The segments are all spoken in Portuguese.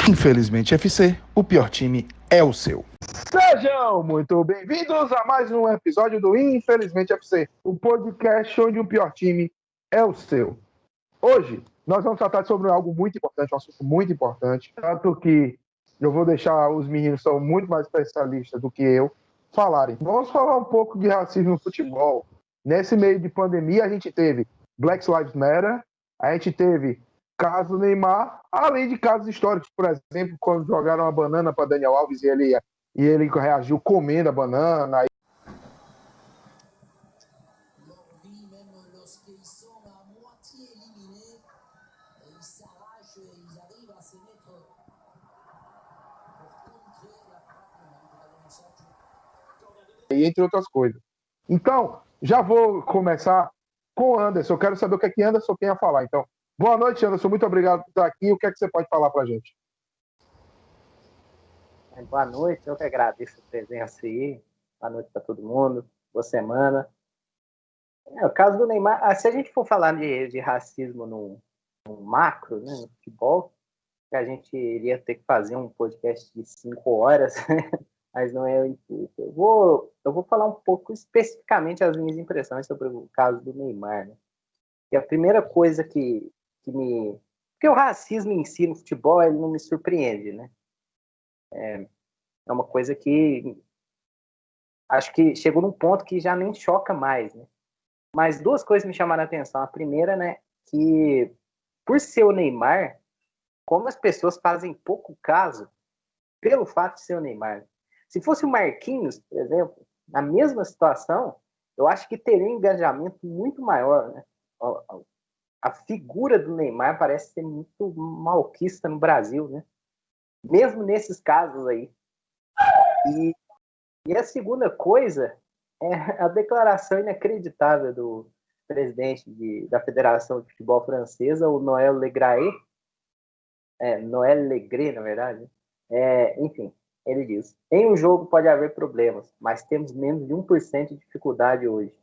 Infelizmente FC, o pior time é o seu. Sejam muito bem-vindos a mais um episódio do Infelizmente FC, o podcast onde o pior time é o seu. Hoje nós vamos tratar sobre algo muito importante, um assunto muito importante, tanto que eu vou deixar os meninos que são muito mais especialistas do que eu falarem. Vamos falar um pouco de racismo no futebol. Nesse meio de pandemia a gente teve Black Lives Matter, a gente teve caso Neymar, além de casos históricos, por exemplo, quando jogaram a banana para Daniel Alves e ele reagiu comendo a banana. E entre outras coisas. Então, já vou começar com o Anderson. Eu quero saber o que é que Anderson tem a falar. Então, boa noite, Anderson. Muito obrigado por estar aqui. O que é que você pode falar para a gente? Boa noite, eu que agradeço a presença aí. Boa noite para todo mundo. Boa semana. O caso do Neymar, se a gente for falar de racismo no macro, né, no futebol, a gente iria ter que fazer um podcast de 5 horas, mas não é o intuito. Eu vou falar um pouco especificamente as minhas impressões sobre o caso do Neymar. Né? E a primeira coisa que me... Porque o racismo em si no futebol, ele não me surpreende, né? É uma coisa que acho que chegou num ponto que já nem choca mais, né? Mas duas coisas me chamaram a atenção. A primeira, né, que por ser o Neymar, como as pessoas fazem pouco caso pelo fato de ser o Neymar. Se fosse o Marquinhos, por exemplo, na mesma situação, eu acho que teria um engajamento muito maior, né? A figura do Neymar parece ser muito malquista no Brasil, né? Mesmo nesses casos aí. E a segunda coisa é a declaração inacreditável do presidente da Federação de Futebol Francesa, o Noël Le Graët, Noël Le Graët, na verdade. Enfim, ele diz: em um jogo pode haver problemas, mas temos menos de 1% de dificuldade hoje.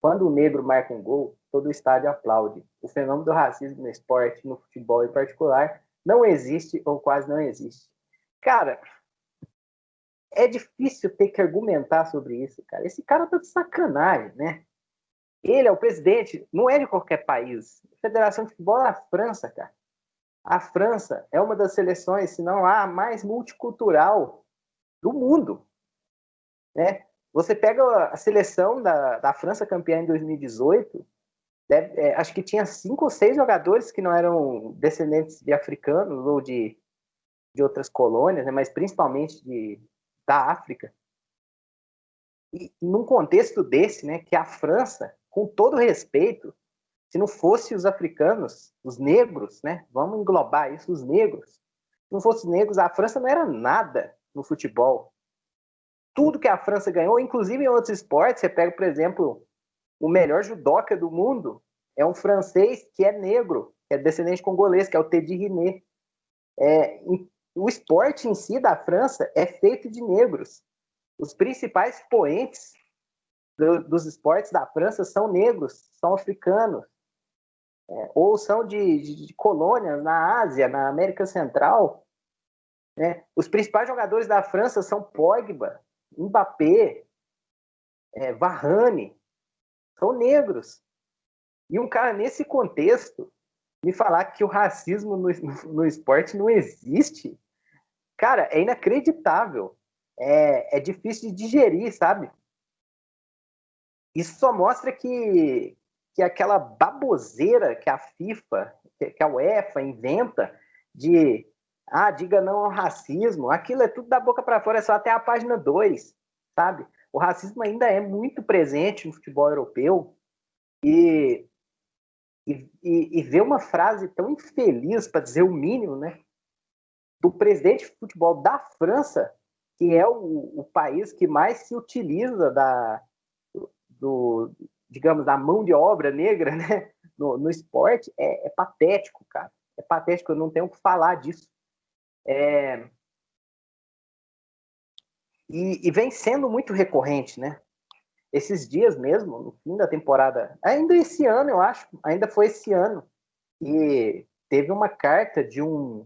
Quando o negro marca um gol, todo o estádio aplaude. O fenômeno do racismo no esporte, no futebol em particular, não existe ou quase não existe. Cara, é difícil ter que argumentar sobre isso, cara. Esse cara tá de sacanagem, né? Ele é o presidente, não é de qualquer país. A Federação de Futebol é da França, cara. A França é uma das seleções, se não a mais multicultural do mundo, né? Você pega a seleção da França campeã em 2018, acho que tinha 5 ou 6 jogadores que não eram descendentes de africanos ou de outras colônias, né? Mas principalmente da África. E num contexto desse, né, que a França, com todo respeito, se não fosse os africanos, os negros, né, vamos englobar isso, os negros, se não fossem os negros, a França não era nada no futebol. Tudo que a França ganhou, inclusive em outros esportes, você pega, por exemplo, o melhor judoca do mundo, é um francês que é negro, que é descendente congolês, que é o Teddy Riner. O esporte em si da França é feito de negros. Os principais expoentes dos esportes da França são negros, são africanos, ou são de colônias na Ásia, na América Central. Né? Os principais jogadores da França são Pogba, Mbappé, Varane, são negros. E um cara nesse contexto me falar que o racismo no esporte não existe, cara, é inacreditável. É difícil de digerir, sabe? Isso só mostra que aquela baboseira que a FIFA, que a UEFA inventa de diga não ao racismo, aquilo é tudo da boca para fora, é só até a página 2, sabe? O racismo ainda é muito presente no futebol europeu e ver uma frase tão infeliz, para dizer o mínimo, né, do presidente de futebol da França, que é o país que mais se utiliza digamos, da mão de obra negra, né, no esporte, é patético, cara. É patético, eu não tenho o que falar disso. E vem sendo muito recorrente, né? Esses dias mesmo, no fim da temporada, ainda esse ano, eu acho, ainda foi esse ano, e teve uma carta de um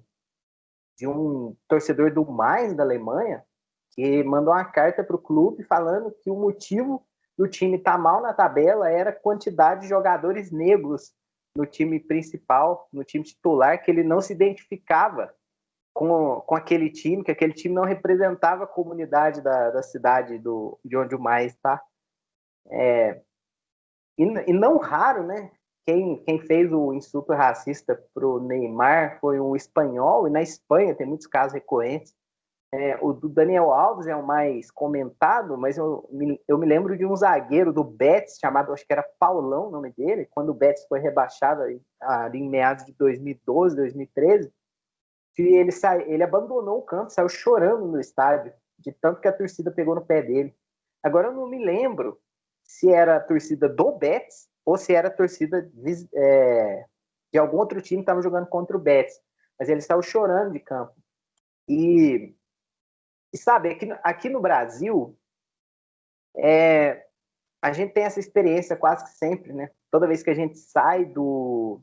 de um torcedor do Mainz, da Alemanha, que mandou uma carta para o clube falando que o motivo do time estar mal na tabela era a quantidade de jogadores negros no time principal, no time titular, que ele não se identificava com aquele time, que aquele time não representava a comunidade da cidade de onde o Mainz está. E não raro, né? Quem fez o insulto racista pro Neymar foi um espanhol, e na Espanha tem muitos casos recorrentes. O do Daniel Alves é o mais comentado, mas eu me lembro de um zagueiro do Betis, chamado, acho que era Paulão o nome dele, quando o Betis foi rebaixado ali em meados de 2012, 2013, que ele abandonou o campo, saiu chorando no estádio, de tanto que a torcida pegou no pé dele. Agora eu não me lembro se era a torcida do Betis ou se era a torcida de algum outro time que estava jogando contra o Betis, mas ele saiu chorando de campo. E sabe, aqui no Brasil, a gente tem essa experiência quase que sempre, né? Toda vez que a gente sai do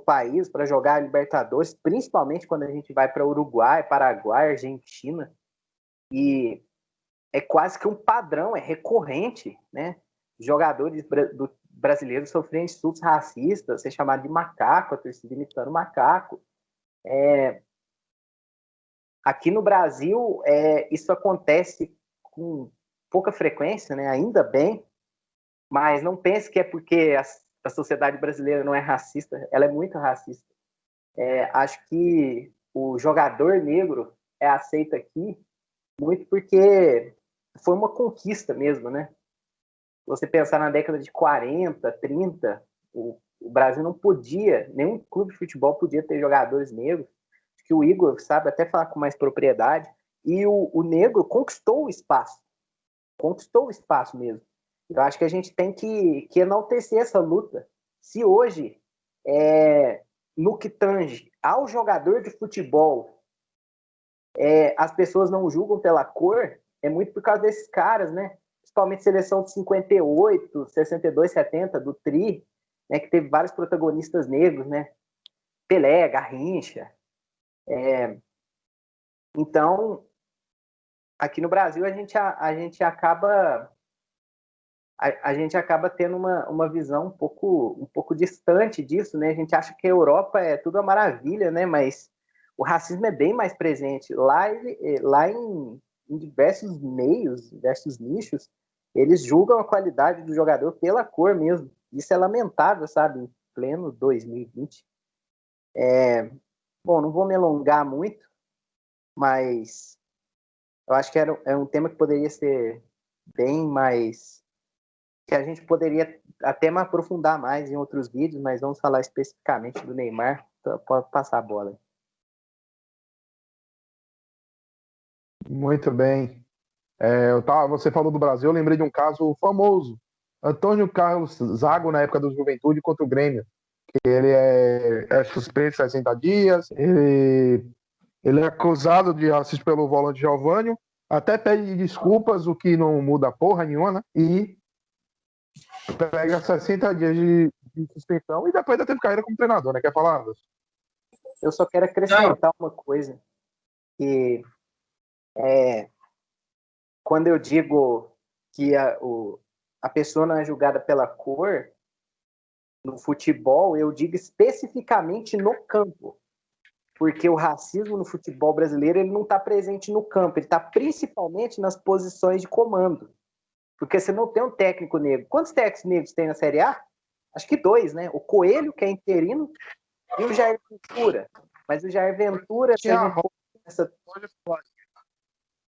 país para jogar a Libertadores, principalmente quando a gente vai para Uruguai, Paraguai, Argentina, e é quase que um padrão, é recorrente, né? Jogadores brasileiros sofrendo insultos racistas, ser chamado de macaco, a torcida imitando macaco. Aqui no Brasil, isso acontece com pouca frequência, né? Ainda bem, mas não pense que é porque a sociedade brasileira não é racista, ela é muito racista. Acho que o jogador negro é aceito aqui muito porque foi uma conquista mesmo, né? Você pensar na década de 40, 30, o Brasil não podia, nenhum clube de futebol podia ter jogadores negros, que o Igor sabe até falar com mais propriedade, e o negro conquistou o espaço mesmo. Eu acho que a gente tem que enaltecer essa luta. Se hoje, no que tange ao jogador de futebol, as pessoas não julgam pela cor, é muito por causa desses caras, né? Principalmente seleção de 58, 62, 70, do Tri, né, que teve vários protagonistas negros, né? Pelé, Garrincha. Então, aqui no Brasil, a gente acaba tendo uma visão um pouco distante disso, né? A gente acha que a Europa é tudo uma maravilha, né? Mas o racismo é bem mais presente. Lá em diversos meios, diversos nichos, eles julgam a qualidade do jogador pela cor mesmo. Isso é lamentável, sabe? Em pleno 2020. Bom, não vou me alongar muito, mas eu acho que é um tema que poderia ser bem mais... que a gente poderia até me aprofundar mais em outros vídeos, mas vamos falar especificamente do Neymar. Então, pode passar a bola. Muito bem. Você falou do Brasil, eu lembrei de um caso famoso. Antônio Carlos Zago, na época do Juventude, contra o Grêmio. Ele é suspenso 60 dias, ele é acusado de racismo pelo volante Giovânio, até pede desculpas, o que não muda porra nenhuma, né? E pega 60 dias de suspensão e depois ainda teve carreira como treinador, né? Quer falar, Anderson? Eu só quero acrescentar uma coisa, que quando eu digo que a pessoa não é julgada pela cor, no futebol, eu digo especificamente no campo. Porque o racismo no futebol brasileiro ele não está presente no campo, ele está principalmente nas posições de comando. Porque você não tem um técnico negro. Quantos técnicos negros tem na Série A? Acho que 2, né? O Coelho, que é interino, e o Jair Ventura. Mas o Jair Ventura...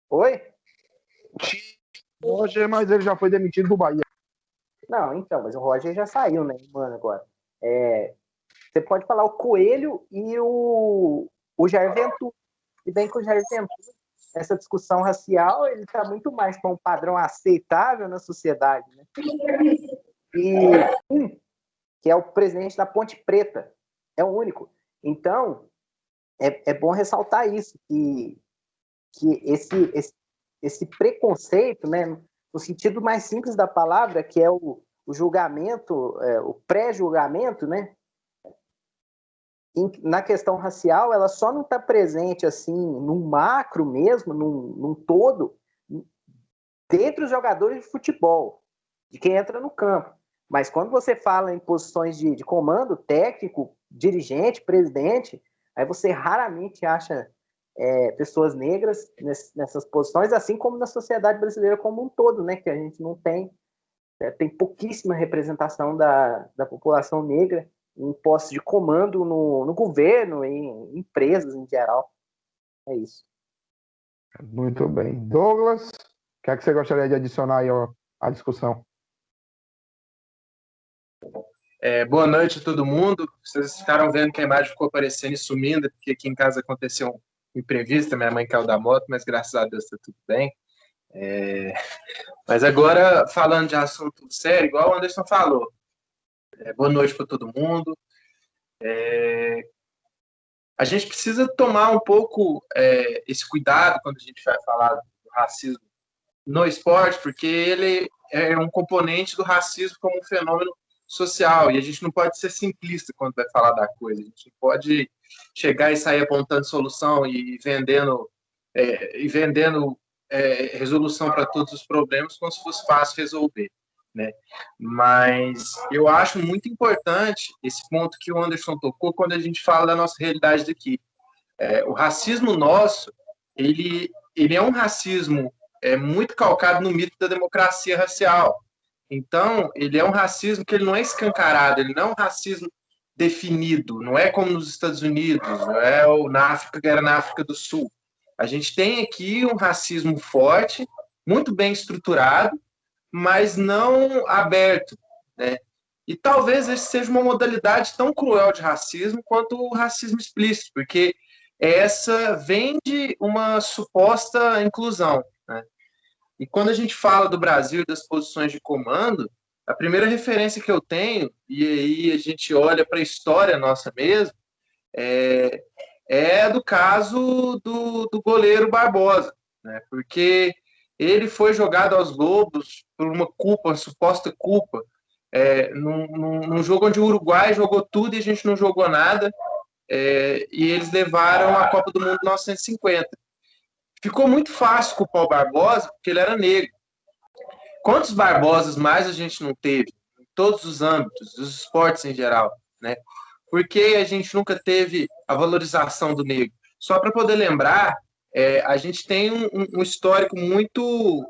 Oi? Roger, mas ele já foi demitido do Bahia. Não, então, mas o Roger já saiu, né, mano, agora. Você pode falar o Coelho e o Jair Ventura. E bem que o Jair Ventura, essa discussão racial, ele está muito mais para um padrão aceitável na sociedade, né? E que é o presidente da Ponte Preta, é o único. Então, é bom ressaltar isso, que esse preconceito, né, no sentido mais simples da palavra, que é o julgamento, o pré-julgamento, né, na questão racial, ela só não está presente assim, num macro mesmo, num todo, dentre os jogadores de futebol, de quem entra no campo. Mas quando você fala em posições de comando, técnico, dirigente, presidente, aí você raramente acha pessoas negras nessas posições, assim como na sociedade brasileira como um todo, né? Que a gente não tem pouquíssima representação da população negra em postos de comando no governo, em empresas em geral. É isso. Muito bem. Douglas, o que é que você gostaria de adicionar aí à discussão? Boa noite a todo mundo. Vocês ficaram vendo que a imagem ficou aparecendo e sumindo, porque aqui em casa aconteceu um imprevisto, minha mãe caiu da moto, mas graças a Deus está tudo bem. Mas agora, falando de assunto sério, igual o Anderson falou, boa noite para todo mundo. A gente precisa tomar um pouco esse cuidado quando a gente vai falar do racismo no esporte, porque ele é um componente do racismo como um fenômeno social, e a gente não pode ser simplista quando vai falar da coisa, a gente não pode chegar e sair apontando solução e vendendo resolução para todos os problemas como se fosse fácil resolver, né? Mas eu acho muito importante esse ponto que o Anderson tocou quando a gente fala da nossa realidade daqui. O racismo nosso, ele é um racismo muito calcado no mito da democracia racial. Então, ele é um racismo que ele não é escancarado, ele não é um racismo definido, não é como nos Estados Unidos, não é na África, que era na África do Sul. A gente tem aqui um racismo forte, muito bem estruturado, mas não aberto, né? E talvez esse seja uma modalidade tão cruel de racismo quanto o racismo explícito, porque essa vem de uma suposta inclusão, né? E quando a gente fala do Brasil e das posições de comando, a primeira referência que eu tenho, e aí a gente olha para a história nossa mesmo, é do caso do goleiro Barbosa, né? Porque ele foi jogado aos lobos por uma culpa, uma suposta culpa, num jogo onde o Uruguai jogou tudo e a gente não jogou nada, e eles levaram a Copa do Mundo em 1950. Ficou muito fácil culpar o Barbosa, porque ele era negro. Quantos Barbosas mais a gente não teve? Em todos os âmbitos, dos esportes em geral, né? Por que a gente nunca teve a valorização do negro? Só para poder lembrar, a gente tem um histórico muito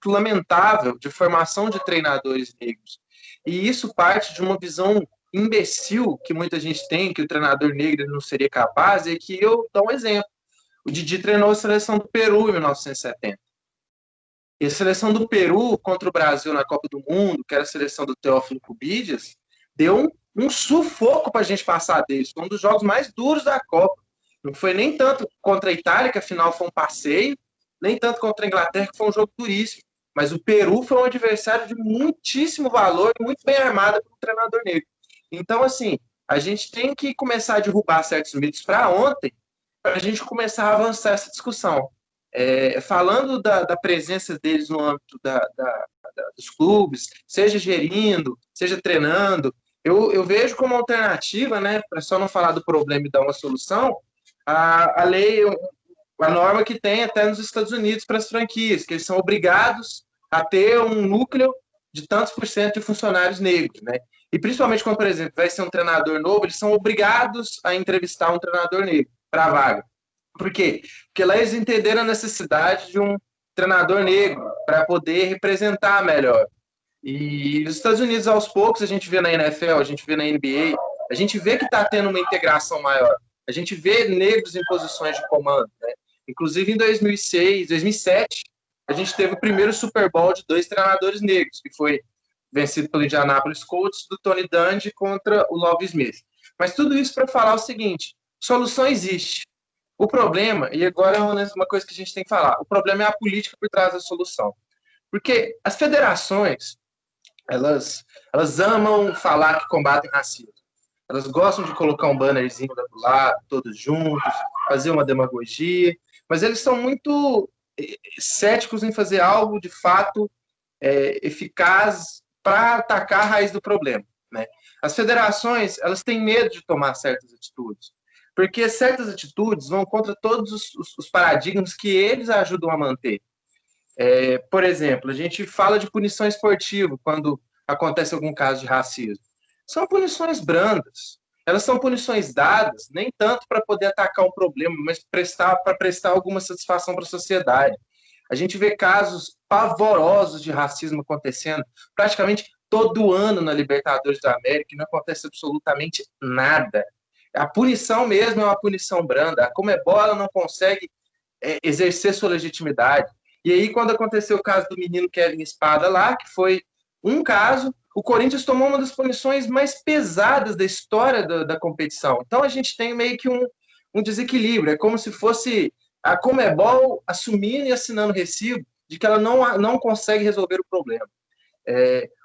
lamentável de formação de treinadores negros. E isso parte de uma visão imbecil que muita gente tem, que o treinador negro não seria capaz, e que eu dou um exemplo. O Didi treinou a seleção do Peru em 1970. E a seleção do Peru contra o Brasil na Copa do Mundo, que era a seleção do Teófilo Cubides, deu um sufoco para a gente passar deles. Foi um dos jogos mais duros da Copa. Não foi nem tanto contra a Itália, que afinal foi um passeio, nem tanto contra a Inglaterra, que foi um jogo duríssimo. Mas o Peru foi um adversário de muitíssimo valor, muito bem armado pelo treinador negro. Então, assim, a gente tem que começar a derrubar certos mitos para ontem, para a gente começar a avançar essa discussão. Falando da presença deles no âmbito dos clubes, seja gerindo, seja treinando, eu vejo como alternativa, né, para só não falar do problema e dar uma solução, a lei, a norma que tem até nos Estados Unidos para as franquias, que eles são obrigados a ter um núcleo de tantos por cento de funcionários negros, né? E principalmente quando, por exemplo, vai ser um treinador novo, eles são obrigados a entrevistar um treinador negro para a vaga. Por quê? Porque lá eles entenderam a necessidade de um treinador negro para poder representar melhor. E nos Estados Unidos, aos poucos, a gente vê na NFL, a gente vê na NBA, a gente vê que está tendo uma integração maior. A gente vê negros em posições de comando, né? Inclusive, em 2007, a gente teve o primeiro Super Bowl de 2 treinadores negros, que foi vencido pelo Indianapolis Colts, do Tony Dungy contra o Love Smith. Mas tudo isso para falar o seguinte, solução existe. O problema, e agora é uma coisa que a gente tem que falar, o problema é a política por trás da solução. Porque as federações, elas amam falar que combatem racismo. Elas gostam de colocar um bannerzinho do lado, todos juntos, fazer uma demagogia, mas eles são muito céticos em fazer algo de fato eficaz para atacar a raiz do problema, né? As federações, elas têm medo de tomar certas atitudes, porque certas atitudes vão contra todos os paradigmas que eles ajudam a manter. Por exemplo, a gente fala de punição esportiva quando acontece algum caso de racismo. São punições brandas. Elas são punições dadas, nem tanto para poder atacar um problema, mas para prestar alguma satisfação para a sociedade. A gente vê casos pavorosos de racismo acontecendo praticamente todo ano na Libertadores da América e não acontece absolutamente nada. A punição mesmo é uma punição branda. A Conmebol ela não consegue exercer sua legitimidade. E aí, quando aconteceu o caso do menino Kevin Espada lá, que foi um caso, o Corinthians tomou uma das punições mais pesadas da história da competição. Então, a gente tem meio que um desequilíbrio. É como se fosse a Conmebol assumindo e assinando recibo de que ela não consegue resolver o problema.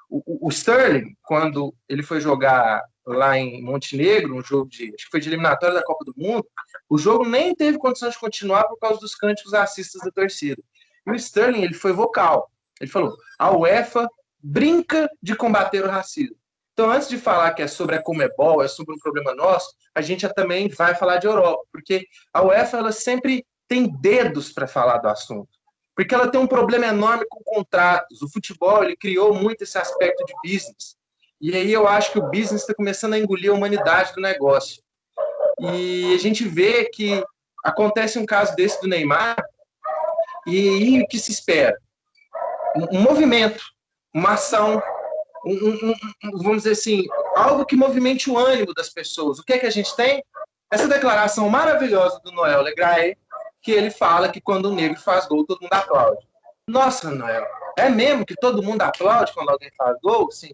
O Sterling, quando ele foi jogar lá em Montenegro, um jogo acho que foi de eliminatória da Copa do Mundo, o jogo nem teve condição de continuar por causa dos cânticos racistas da torcida. E o Sterling, ele foi vocal. Ele falou, a UEFA brinca de combater o racismo. Então, antes de falar que é sobre a Conmebol, é sobre um problema nosso, a gente também vai falar de Europa, porque a UEFA ela sempre tem dedos para falar do assunto, porque ela tem um problema enorme com contratos. O futebol ele criou muito esse aspecto de business, e aí eu acho que o business está começando a engolir a humanidade do negócio. E a gente vê que acontece um caso desse do Neymar, e o que se espera? Um movimento, uma ação, vamos dizer assim, algo que movimente o ânimo das pessoas. O que é que a gente tem? Essa declaração maravilhosa do Noel Le Graët, que ele fala que quando o negro faz gol, todo mundo aplaude. Nossa, Noel, é mesmo que todo mundo aplaude quando alguém faz gol? Assim,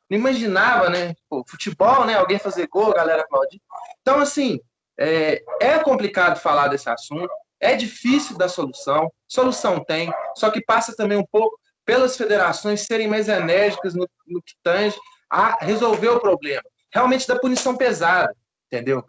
não imaginava, né? Pô, futebol, né? Alguém fazer gol, a galera aplaudir. Então, assim, é complicado falar desse assunto, é difícil dar solução tem, só que passa também um pouco pelas federações serem mais enérgicas no que tange a resolver o problema. Realmente da punição pesada, entendeu?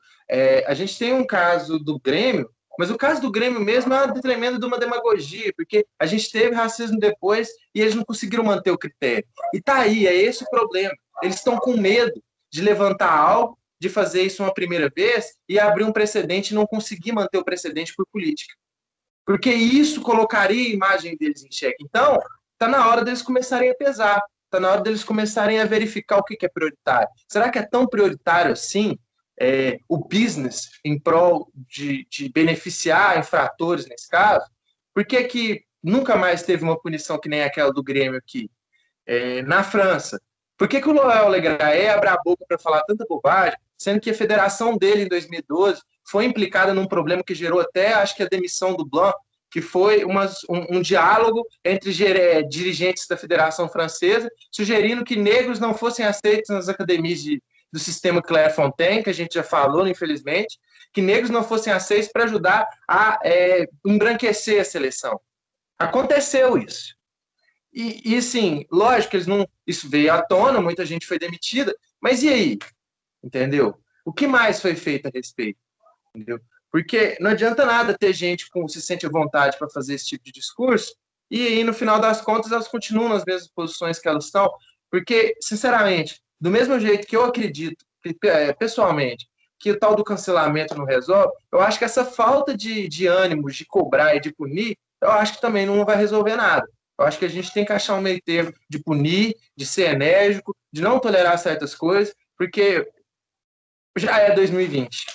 A gente tem um caso do Grêmio, mas o caso do Grêmio mesmo é uma tremenda de uma demagogia, porque a gente teve racismo depois e eles não conseguiram manter o critério. E tá aí, é esse o problema. Eles estão com medo de levantar algo, de fazer isso uma primeira vez e abrir um precedente e não conseguir manter o precedente por política. Porque isso colocaria a imagem deles em xeque. Então, está na hora deles começarem a pesar. Está na hora deles começarem a verificar o que é prioritário. Será que é tão prioritário assim o business em prol de beneficiar infratores nesse caso? Por que nunca mais teve uma punição que nem aquela do Grêmio aqui? Na França. Por que o Noel Le Graët abre a boca para falar tanta bobagem, sendo que a federação dele, em 2012, foi implicada num problema que gerou até, acho que a demissão do Blanc, que foi um diálogo entre dirigentes da Federação Francesa, sugerindo que negros não fossem aceitos nas academias do sistema Clairefontaine, que a gente já falou, infelizmente, que negros não fossem aceitos para ajudar a embranquecer a seleção. Aconteceu isso. E sim, lógico que isso veio à tona, muita gente foi demitida, mas e aí? Entendeu? O que mais foi feito a respeito? Entendeu? Porque não adianta nada ter gente que se sente à vontade para fazer esse tipo de discurso e aí, no final das contas, elas continuam nas mesmas posições que elas estão, porque, sinceramente, do mesmo jeito que eu acredito, pessoalmente, que o tal do cancelamento não resolve, eu acho que essa falta de ânimo, de cobrar e de punir, eu acho que também não vai resolver nada. Eu acho que a gente tem que achar um meio termo de punir, de ser enérgico, de não tolerar certas coisas, porque já é 2020.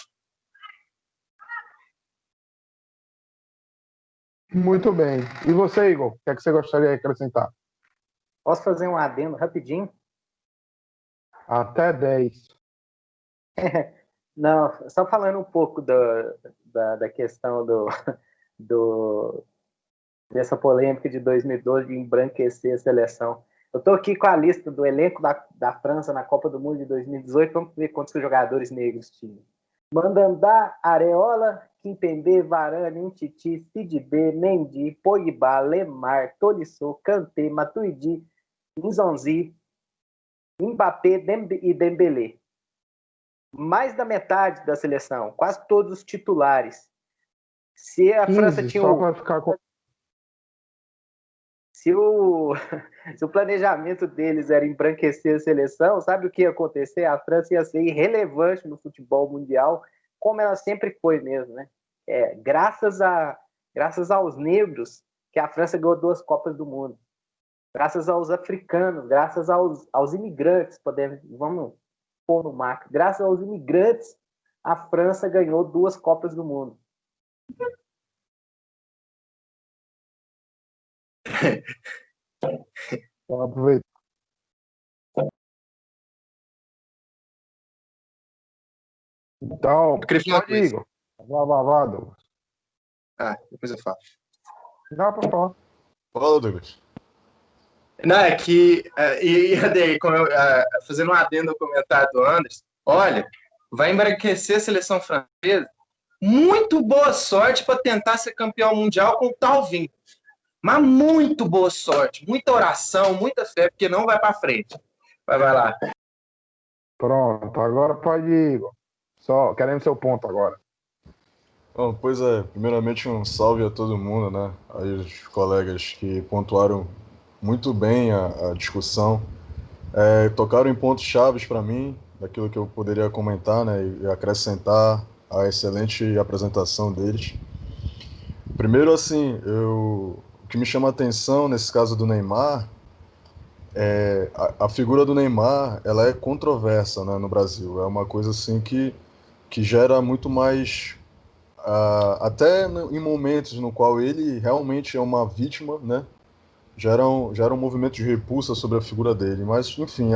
Muito bem. E você, Igor? O que é que você gostaria de acrescentar? Posso fazer um adendo rapidinho? Até 10. Não, só falando um pouco da questão dessa polêmica de 2012 de embranquecer a seleção. Eu estou aqui com a lista do elenco da França na Copa do Mundo de 2018. Vamos ver quantos jogadores negros tinham. Mandanda, Areola, Kimpembe, Varane, Umtiti, Sidibé, Mendy, Pogba, Lemar, Tolisso, Kanté, Matuidi, Nzonzi, Mbappé e Dembélé. Mais da metade da seleção, quase todos os titulares. Se a 15, França tinha se o, se o planejamento deles era embranquecer a seleção, sabe o que ia acontecer? A França ia ser irrelevante no futebol mundial, como ela sempre foi mesmo, né? Graças aos negros que a França ganhou 2 Copas do Mundo. Graças aos africanos, graças aos imigrantes, vamos pôr no marco, graças aos imigrantes, a França ganhou 2 Copas do Mundo. Então, aproveita. Então, Eu queria falar uma coisa. Igor. Vá, Douglas. Depois eu falo. Dá pra falar. Fala, Douglas. Não, é que, fazendo um adendo ao comentário do Anderson, olha, vai embranquecer a seleção francesa. Muito boa sorte para tentar ser campeão mundial com o tal vínculo. Mas muito boa sorte, muita oração, muita fé, porque não vai para frente. Vai lá. Pronto, agora pode ir, Igor. Só querendo seu ponto agora. Bom, pois é, primeiramente um salve a todo mundo, né? Aí os colegas que pontuaram muito bem a discussão. Tocaram em pontos chaves para mim, daquilo que eu poderia comentar, né? E acrescentar a excelente apresentação deles. Primeiro, assim, o que me chama a atenção nesse caso do Neymar a figura do Neymar, ela é controversa, né, no Brasil. É uma coisa assim que gera muito mais, até em momentos no qual ele realmente é uma vítima, né, gera um movimento de repulsa sobre a figura dele. Mas, enfim,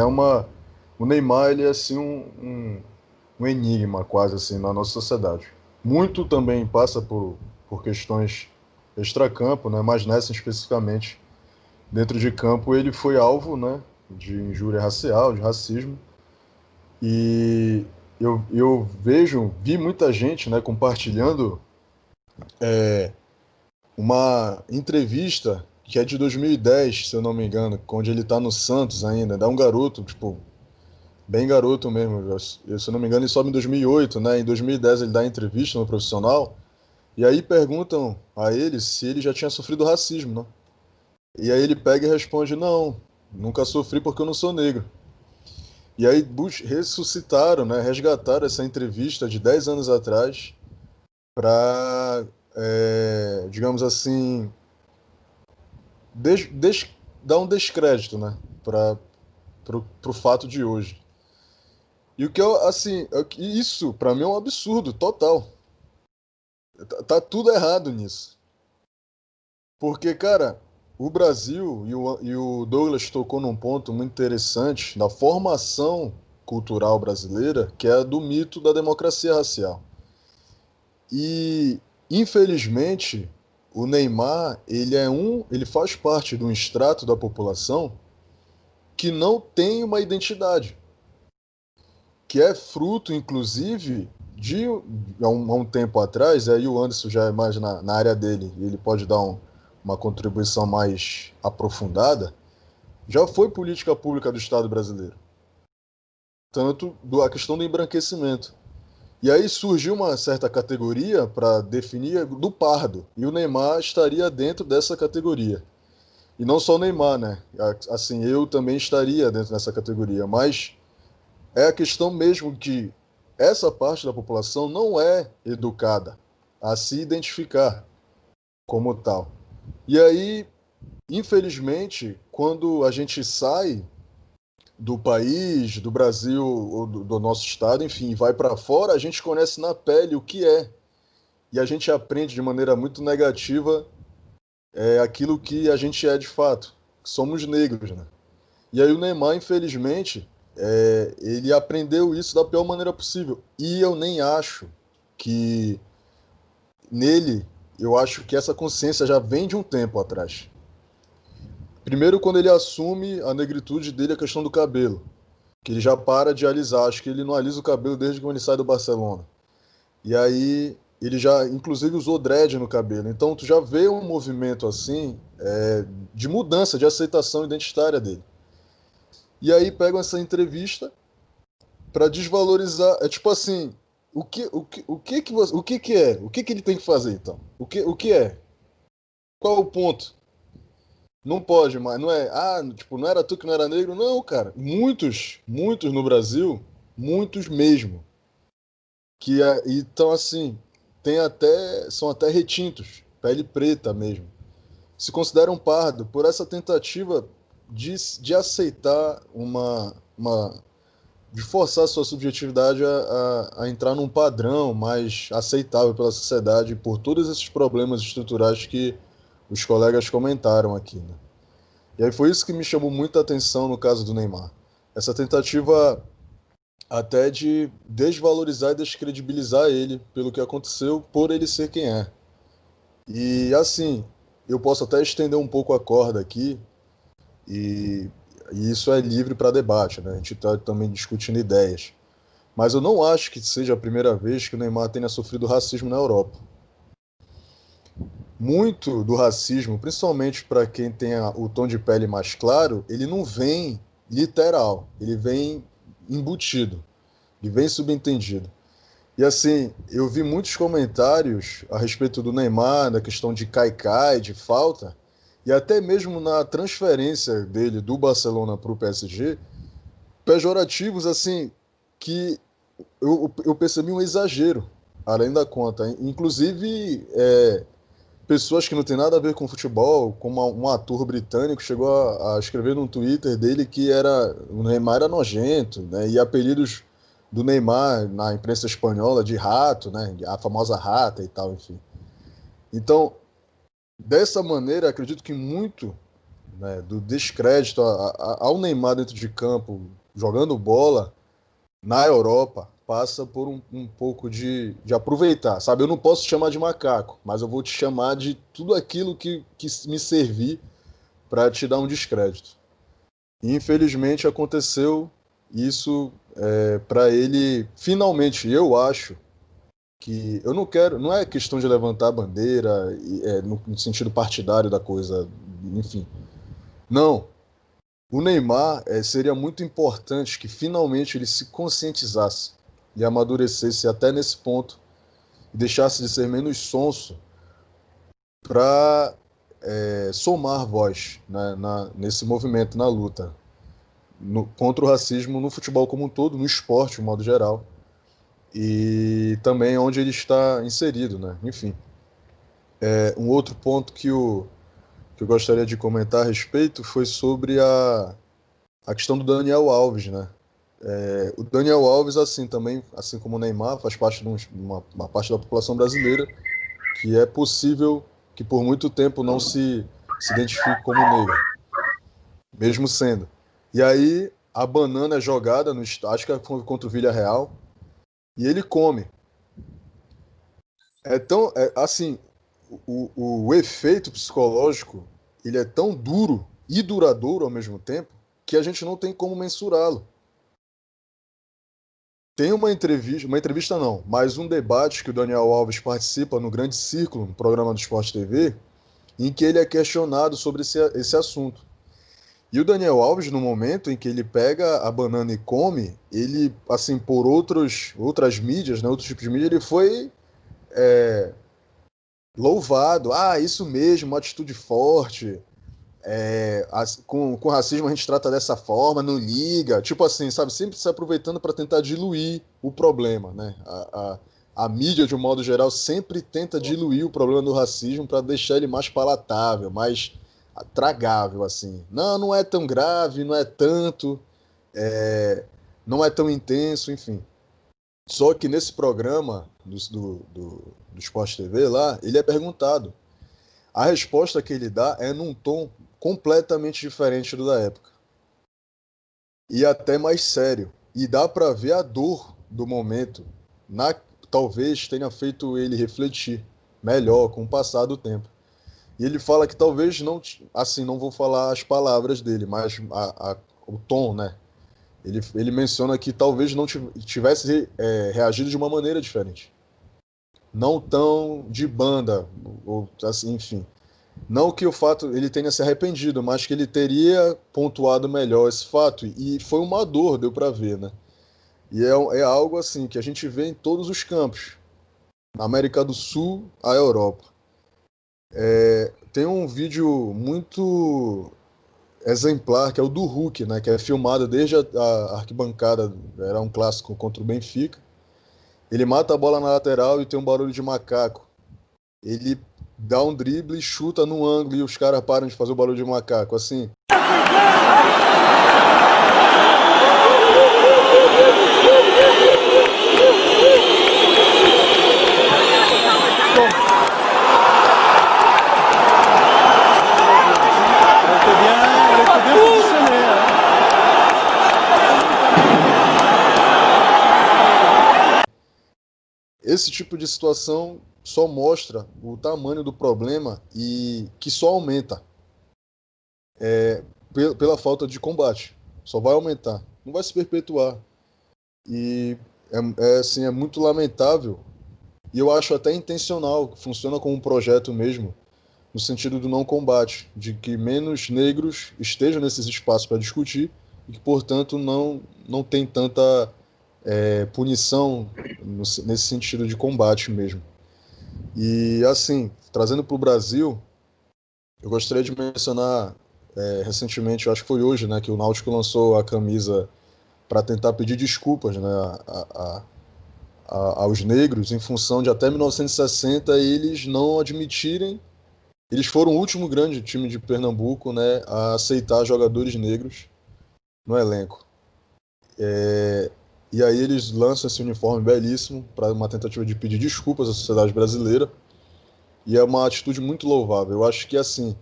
o Neymar, ele é assim um enigma quase assim na nossa sociedade. Muito também passa por questões extracampo, né, mas nessa especificamente, dentro de campo, ele foi alvo, né, de injúria racial, de racismo. E eu vi muita gente, né, compartilhando uma entrevista que é de 2010, se eu não me engano, onde ele está no Santos ainda. É um garoto, tipo, bem garoto mesmo. Se eu não me engano, ele sobe em 2008, né? Em 2010 ele dá entrevista no Profissional. E aí perguntam a ele se ele já tinha sofrido racismo, né? E aí ele pega e responde: não, nunca sofri porque eu não sou negro. E aí ressuscitaram, né, resgataram essa entrevista de 10 anos atrás para, digamos assim, dar um descrédito, né, para o fato de hoje. E o que isso para mim é um absurdo total. Tá tudo errado nisso. Porque, cara, o Brasil, e o Douglas tocou num ponto muito interessante da formação cultural brasileira, que é a do mito da democracia racial. E, infelizmente, o Neymar, ele faz parte de um extrato da população que não tem uma identidade, que é fruto, inclusive, de há um tempo atrás, aí o Anderson já é mais na área dele, e ele pode dar uma contribuição mais aprofundada, já foi política pública do Estado brasileiro. Tanto a questão do embranquecimento. E aí surgiu uma certa categoria para definir do pardo, e o Neymar estaria dentro dessa categoria. E não só o Neymar, né? Assim, eu também estaria dentro dessa categoria, mas é a questão mesmo que essa parte da população não é educada a se identificar como tal. E aí, infelizmente, quando a gente sai do país, do Brasil, ou do nosso estado, enfim, vai para fora, a gente conhece na pele o que é. E a gente aprende de maneira muito negativa aquilo que a gente é de fato. Somos negros, né? E aí o Neymar, infelizmente, ele aprendeu isso da pior maneira possível. E eu nem acho que nele, eu acho que essa consciência já vem de um tempo atrás. Primeiro, quando ele assume a negritude dele, a questão do cabelo. Que ele já para de alisar. Acho que ele não alisa o cabelo desde que ele sai do Barcelona. E aí, ele já, inclusive, usou dread no cabelo. Então, tu já vê um movimento assim, de mudança, de aceitação identitária dele. E aí, pegam essa entrevista para desvalorizar. É tipo assim, o que é? O que ele tem que fazer, então? O que é? Qual é o ponto? Não pode, mas não é. Ah, tipo, não era tu que não era negro? Não, cara. Muitos no Brasil, muitos mesmo. Então, assim, são até retintos, pele preta mesmo. Se consideram pardo por essa tentativa de aceitar de forçar sua subjetividade a entrar num padrão mais aceitável pela sociedade por todos esses problemas estruturais que os colegas comentaram aqui, né? E aí foi isso que me chamou muita atenção no caso do Neymar. Essa tentativa até de desvalorizar e descredibilizar ele pelo que aconteceu, por ele ser quem é. E assim, eu posso até estender um pouco a corda aqui, e, e isso é livre para debate, né? A gente está também discutindo ideias. Mas eu não acho que seja a primeira vez que o Neymar tenha sofrido racismo na Europa. Muito do racismo, principalmente para quem tem o tom de pele mais claro, ele não vem literal, ele vem embutido, ele vem subentendido. E assim, eu vi muitos comentários a respeito do Neymar, da questão de caicai, de falta, e até mesmo na transferência dele do Barcelona para o PSG, pejorativos assim, que eu percebi um exagero, além da conta. Inclusive, pessoas que não tem nada a ver com futebol, como um ator britânico chegou a escrever no Twitter dele que o Neymar era nojento, né? E apelidos do Neymar na imprensa espanhola de rato, né? A famosa rata e tal, enfim. Então, dessa maneira, acredito que muito, né, do descrédito ao Neymar dentro de campo, jogando bola na Europa, passa por um pouco de aproveitar, sabe? Eu não posso te chamar de macaco, mas eu vou te chamar de tudo aquilo que me servir para te dar um descrédito. E, infelizmente aconteceu isso para ele, finalmente. Eu acho que eu não quero, não é questão de levantar a bandeira no sentido partidário da coisa, enfim. Não. O Neymar seria muito importante que finalmente ele se conscientizasse e amadurecesse até nesse ponto e deixasse de ser menos sonso para somar voz, né, nesse movimento, na luta contra o racismo no futebol como um todo, no esporte, de modo geral, e também onde ele está inserido, né? Enfim, um outro ponto que eu gostaria de comentar a respeito foi sobre a questão do Daniel Alves, né? O Daniel Alves, assim, também, assim como o Neymar, faz parte de uma parte da população brasileira que é possível que por muito tempo não se identifique como negro, mesmo sendo. E aí a banana é jogada no estádio, acho que é contra o Villarreal, e ele come. Assim, o efeito psicológico, ele é tão duro e duradouro ao mesmo tempo que a gente não tem como mensurá-lo. Tem uma entrevista não, mas um debate que o Daniel Alves participa no Grande Círculo, no programa do Sport TV, em que ele é questionado sobre esse assunto. E o Daniel Alves, no momento em que ele pega a banana e come, ele, assim, por outras mídias, né, outros tipos de mídia, ele foi louvado. Ah, isso mesmo, uma atitude forte. Com racismo a gente trata dessa forma, não liga. Tipo assim, sabe? Sempre se aproveitando para tentar diluir o problema, né? A mídia, de um modo geral, sempre tenta diluir o problema do racismo para deixar ele mais palatável, mais tragável, assim. Não, não é tão grave, não é tanto, não é tão intenso, enfim. Só que nesse programa do Sport TV lá, ele é perguntado. A resposta que ele dá é num tom completamente diferente do da época. E até mais sério. E dá para ver a dor do momento. Talvez tenha feito ele refletir melhor com o passar do tempo. E ele fala que talvez não, assim, não vou falar as palavras dele, mas o tom, né? Ele menciona que talvez não tivesse reagido de uma maneira diferente. Não tão de banda, ou assim, enfim. Não que o fato ele tenha se arrependido, mas que ele teria pontuado melhor esse fato. E foi uma dor, deu para ver, né? E é algo assim que a gente vê em todos os campos, na América do Sul, a Europa. Tem um vídeo muito exemplar, que é o do Hulk, né, que é filmado desde a arquibancada, era um clássico contra o Benfica. Ele mata a bola na lateral e tem um barulho de macaco. Ele dá um drible, chuta no ângulo e os caras param de fazer o barulho de macaco, assim. Esse tipo de situação só mostra o tamanho do problema e que só aumenta pela falta de combate. Só vai aumentar, não vai se perpetuar. E assim, é muito lamentável e eu acho até intencional, funciona como um projeto mesmo, no sentido do não combate, de que menos negros estejam nesses espaços para discutir e que, portanto, não tem tanta punição nesse sentido de combate mesmo. E, assim, trazendo para o Brasil, eu gostaria de mencionar recentemente, eu acho que foi hoje, né, que o Náutico lançou a camisa para tentar pedir desculpas, né, aos negros em função de até 1960 eles não admitirem. Eles foram o último grande time de Pernambuco, né, a aceitar jogadores negros no elenco. E aí eles lançam esse uniforme belíssimo para uma tentativa de pedir desculpas à sociedade brasileira. E é uma atitude muito louvável. Eu acho que, assim,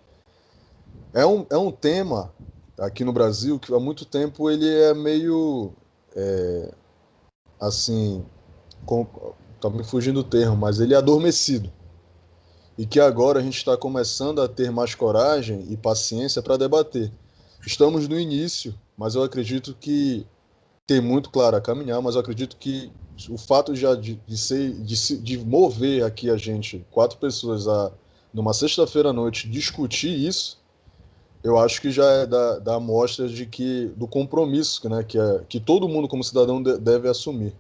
é um tema aqui no Brasil que há muito tempo ele é meio, assim, tá me fugindo o termo, mas ele é adormecido. E que agora a gente está começando a ter mais coragem e paciência para debater. Estamos no início, mas eu acredito que tem muito, claro, a caminhar, mas eu acredito que o fato de mover aqui a gente, 4 pessoas, numa sexta-feira à noite, discutir isso, eu acho que já é da amostra do compromisso, né, que todo mundo como cidadão deve assumir.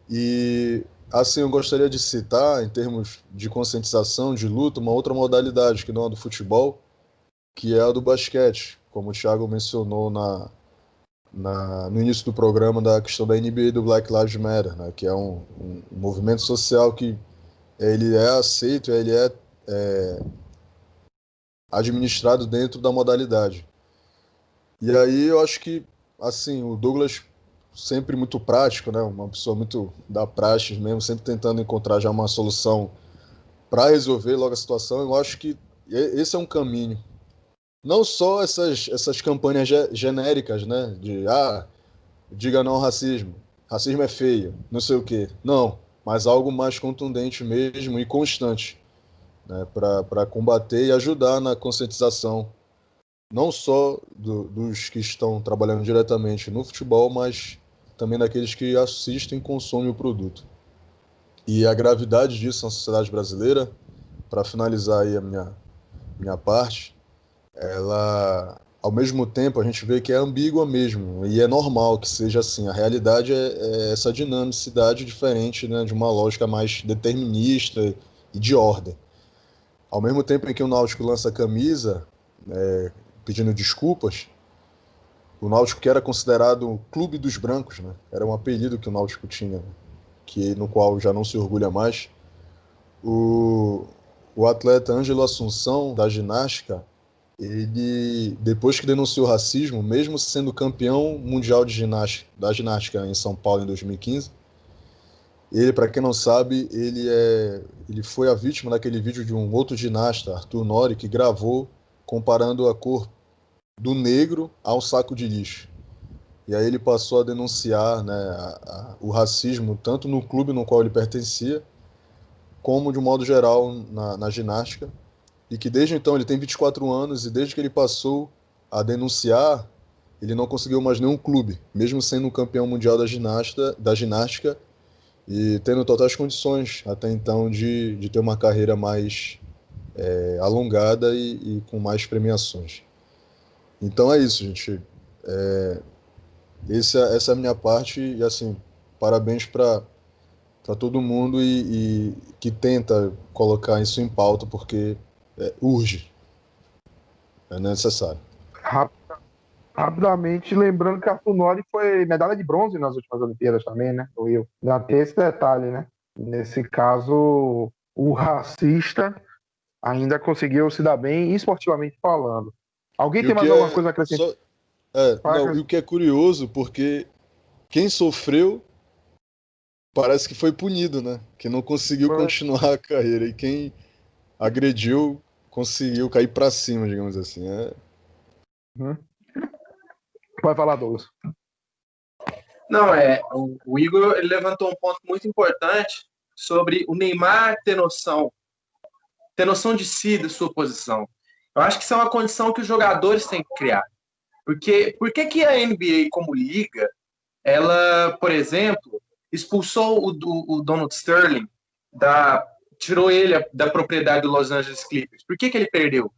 E, assim, eu gostaria de citar, em termos de conscientização, de luta, uma outra modalidade que não é do futebol, que é a do basquete, como o Thiago mencionou no início do programa, da questão da NBA e do Black Lives Matter, né, que é um movimento social que ele é aceito, ele é administrado dentro da modalidade. E aí eu acho que, assim, o Douglas sempre muito prático, né, uma pessoa muito da praxe mesmo, sempre tentando encontrar já uma solução para resolver logo a situação. Eu acho que esse é um caminho. Não só essas campanhas genéricas, né, de diga não ao racismo, racismo é feio, não sei o quê. Não, mas algo mais contundente mesmo e constante, né, para combater e ajudar na conscientização, não só dos que estão trabalhando diretamente no futebol, mas também daqueles que assistem e consomem o produto. E a gravidade disso na sociedade brasileira, para finalizar aí a minha parte, ela, ao mesmo tempo, a gente vê que é ambígua mesmo, e é normal que seja assim. A realidade é essa dinamicidade diferente, né, de uma lógica mais determinista e de ordem. Ao mesmo tempo em que o Náutico lança a camisa, pedindo desculpas, o Náutico, que era considerado o clube dos brancos, né, era um apelido que o Náutico tinha, no qual já não se orgulha mais, o atleta Ângelo Assunção, da ginástica, ele, depois que denunciou o racismo, mesmo sendo campeão mundial da ginástica em São Paulo em 2015, ele, para quem não sabe, ele foi a vítima daquele vídeo de um outro ginasta, Arthur Nori, que gravou comparando a cor do negro a um saco de lixo. E aí ele passou a denunciar, né, o racismo tanto no clube no qual ele pertencia, como de um modo geral na ginástica. E que desde então, ele tem 24 anos, e desde que ele passou a denunciar, ele não conseguiu mais nenhum clube, mesmo sendo campeão mundial da ginástica e tendo totais condições até então de ter uma carreira mais alongada e com mais premiações. Então é isso, gente. Essa é a minha parte, e assim, parabéns para todo mundo e que tenta colocar isso em pauta porque urge, é necessário. Rapidamente, lembrando que Arthur Nori foi medalha de bronze nas últimas Olimpíadas também, né? O Will. Já tem esse detalhe, né? Nesse caso, o racista ainda conseguiu se dar bem, esportivamente falando. Alguém tem mais alguma coisa a acrescentar? Não, e o que é curioso, porque quem sofreu parece que foi punido, né? Que não conseguiu continuar a carreira. E quem agrediu conseguiu cair pra cima, digamos assim. Vai falar, Douglas. Não, o Igor ele levantou um ponto muito importante sobre o Neymar ter noção de si, da sua posição. Eu acho que isso é uma condição que os jogadores têm que criar. Porque por que a NBA, como liga, ela, por exemplo, expulsou o Donald Sterling, tirou ele da propriedade do Los Angeles Clippers? Por que ele perdeu?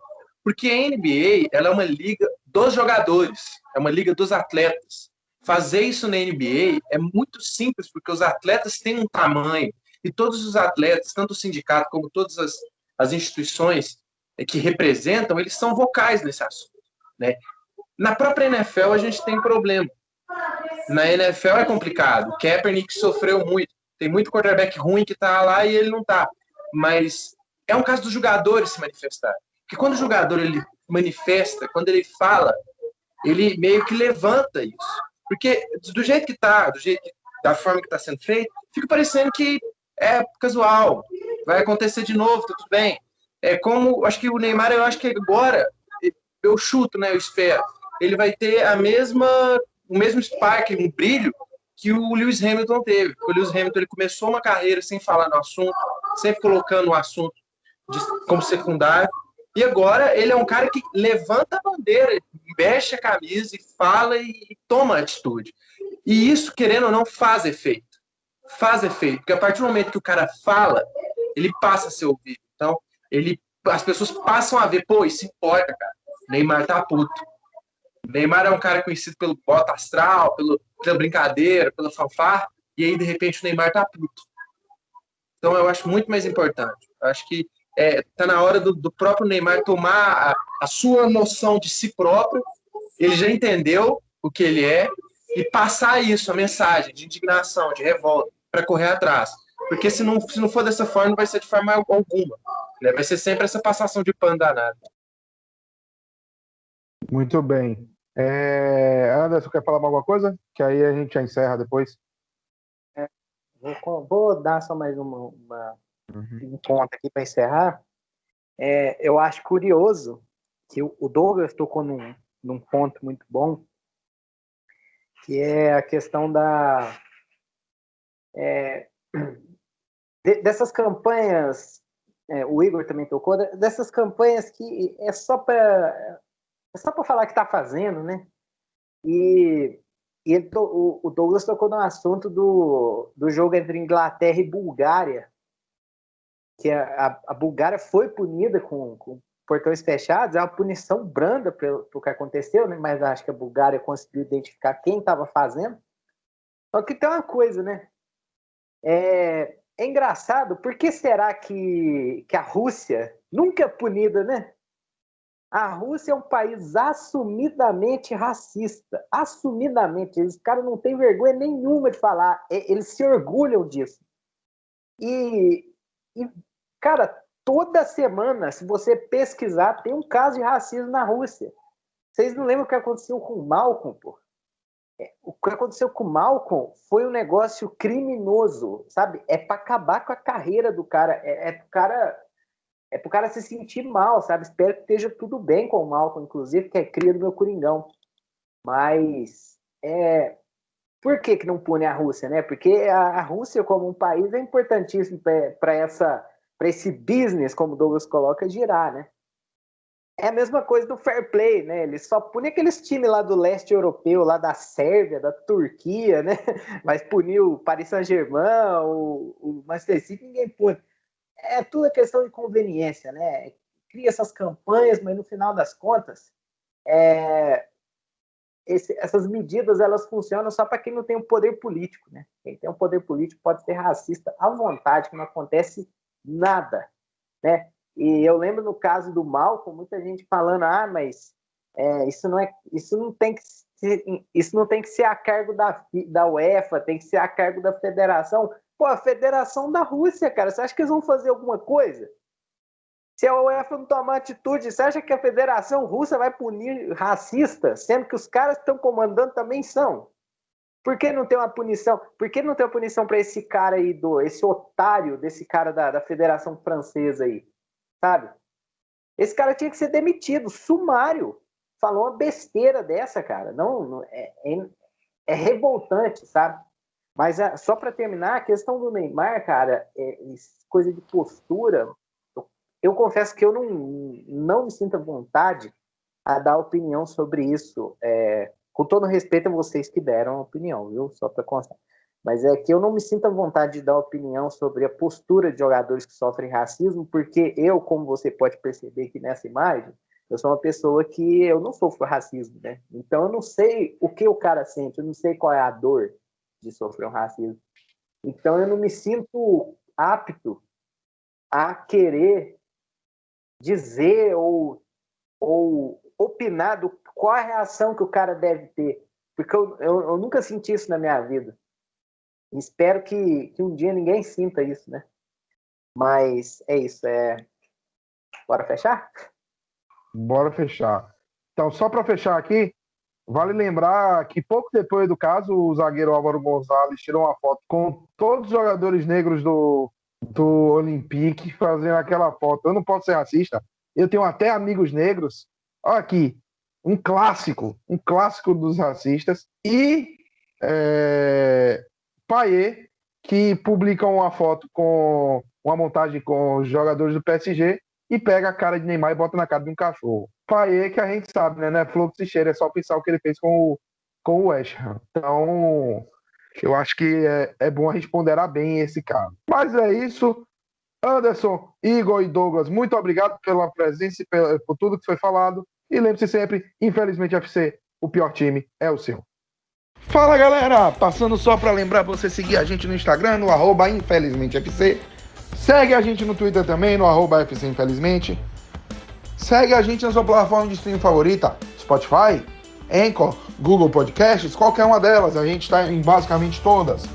Porque a NBA ela é uma liga dos jogadores, é uma liga dos atletas. Fazer isso na NBA é muito simples, porque os atletas têm um tamanho, e todos os atletas, tanto o sindicato como todas as instituições que representam, eles são vocais nesse assunto, né? Na própria NFL a gente tem problema. Na NFL é complicado. O Kaepernick sofreu muito. Tem muito quarterback ruim que tá lá e ele não tá. Mas é um caso dos jogadores se manifestar. Porque quando o jogador ele manifesta, quando ele fala, ele meio que levanta isso. Porque do jeito que tá, da forma que tá sendo feito, fica parecendo que é casual. Vai acontecer de novo, tá tudo bem. É como, acho que o Neymar, eu acho que agora, eu chuto, né, eu espero, ele vai ter o mesmo spark, um brilho que o Lewis Hamilton teve. O Lewis Hamilton ele começou uma carreira sem falar no assunto, sempre colocando o assunto como secundário, e agora ele é um cara que levanta a bandeira, mexe a camisa e fala e toma atitude. E isso, querendo ou não, faz efeito. Faz efeito, porque a partir do momento que o cara fala, ele passa a ser ouvido. Então, as pessoas passam a ver, pô, isso importa, cara. Neymar tá puto. Neymar é um cara conhecido pelo bota astral, pela brincadeira, pela fanfarra, e aí, de repente, o Neymar tá puto. Então, eu acho muito mais importante. Eu acho que tá na hora do próprio Neymar tomar a sua noção de si próprio, ele já entendeu o que ele é, e passar isso, a mensagem de indignação, de revolta, para correr atrás. Porque se não for dessa forma, não vai ser de forma alguma. Né? Vai ser sempre essa passação de pano danado. Muito bem. Anderson, quer falar alguma coisa? Que aí a gente já encerra depois. Vou dar só mais um ponto aqui para encerrar. Eu acho curioso que o Douglas tocou num ponto muito bom, que é a questão dessas campanhas, o Igor também tocou, dessas campanhas que é só para falar que está fazendo, né? E o Douglas tocou no assunto do jogo entre Inglaterra e Bulgária, que a Bulgária foi punida com portões fechados, é uma punição branda pelo que aconteceu, né? Mas acho que a Bulgária conseguiu identificar quem estava fazendo. Só que tem uma coisa, né? É engraçado, por que será que a Rússia nunca é punida, né? A Rússia é um país assumidamente racista. Assumidamente. Os caras não têm vergonha nenhuma de falar. Eles se orgulham disso. E, cara, toda semana, se você pesquisar, tem um caso de racismo na Rússia. Vocês não lembram o que aconteceu com o Malcolm, pô? O que aconteceu com o Malcolm foi um negócio criminoso, sabe? É para acabar com a carreira do cara. Pro cara se sentir mal, sabe? Espero que esteja tudo bem com o Malcolm, inclusive, que é cria do meu Coringão. Mas por que não pune a Rússia, né? Porque a Rússia, como um país, é importantíssimo para esse business, como o Douglas coloca, girar, né? É a mesma coisa do fair play, né? Eles só punem aqueles times lá do leste europeu, lá da Sérvia, da Turquia, né? Mas puniu o Paris Saint-Germain, o Manchester City, ninguém pune. É tudo questão de conveniência, né? Cria essas campanhas, mas no final das contas, essas medidas elas funcionam só para quem não tem o poder político, né? Quem tem o poder político pode ser racista à vontade, que não acontece nada, né? E eu lembro no caso do Malcolm, muita gente falando, mas isso não tem que ser a cargo da UEFA, tem que ser a cargo da federação. Pô, a federação da Rússia, cara, você acha que eles vão fazer alguma coisa? Se a UEFA não tomar atitude, você acha que a Federação Russa vai punir racistas, sendo que os caras que estão comandando também são? Por que não tem uma punição? Por que não tem uma punição para esse cara aí, esse otário desse cara da Federação Francesa aí? Sabe? Esse cara tinha que ser demitido, sumário. Falou uma besteira dessa, cara. Não é revoltante, sabe? Mas só para terminar, a questão do Neymar, cara, coisa de postura. Eu confesso que eu não me sinto à vontade a dar opinião sobre isso. Com todo respeito a vocês que deram a opinião, viu? Só para constar. Mas é que eu não me sinto à vontade de dar opinião sobre a postura de jogadores que sofrem racismo, porque eu, como você pode perceber aqui nessa imagem, eu sou uma pessoa que eu não sofro racismo, né? Então eu não sei o que o cara sente, eu não sei qual é a dor de sofrer um racismo. Então eu não me sinto apto a querer dizer ou opinar qual a reação que o cara deve ter. Porque eu nunca senti isso na minha vida. Espero que um dia ninguém sinta isso, né? Mas é isso. Bora fechar? Bora fechar. Então, só para fechar aqui, vale lembrar que pouco depois do caso, o zagueiro Álvaro Gonzalez tirou uma foto com todos os jogadores negros do Olympique fazendo aquela foto. Eu não posso ser racista. Eu tenho até amigos negros. Olha aqui, um clássico dos racistas. E Payet, que publica uma foto com uma montagem com os jogadores do PSG e pega a cara de Neymar e bota na cara de um cachorro. Payet, que a gente sabe, né? Não é flor que se cheira, é só pensar o que ele fez com o West Ham. Então, eu acho que é bom a gente ponderar bem esse caso. Mas é isso. Anderson, Igor e Douglas, muito obrigado pela presença e por tudo que foi falado. E lembre-se sempre, infelizmente, FC, o pior time é o seu. Fala, galera! Passando só para lembrar você seguir a gente no Instagram, no @infelizmentefc. Segue a gente no Twitter também, no @FCInfelizmente. Segue a gente na sua plataforma de streaming favorita, Spotify, Anchor, Google Podcasts, qualquer uma delas. A gente está em basicamente todas.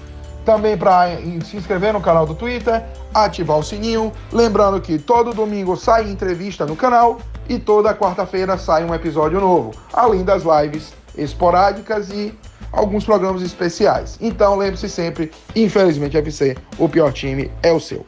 Também para se inscrever no canal do Twitter, ativar o sininho. Lembrando que todo domingo sai entrevista no canal e toda quarta-feira sai um episódio novo, além das lives esporádicas e alguns programas especiais. Então lembre-se sempre, infelizmente FC, o pior time é o seu.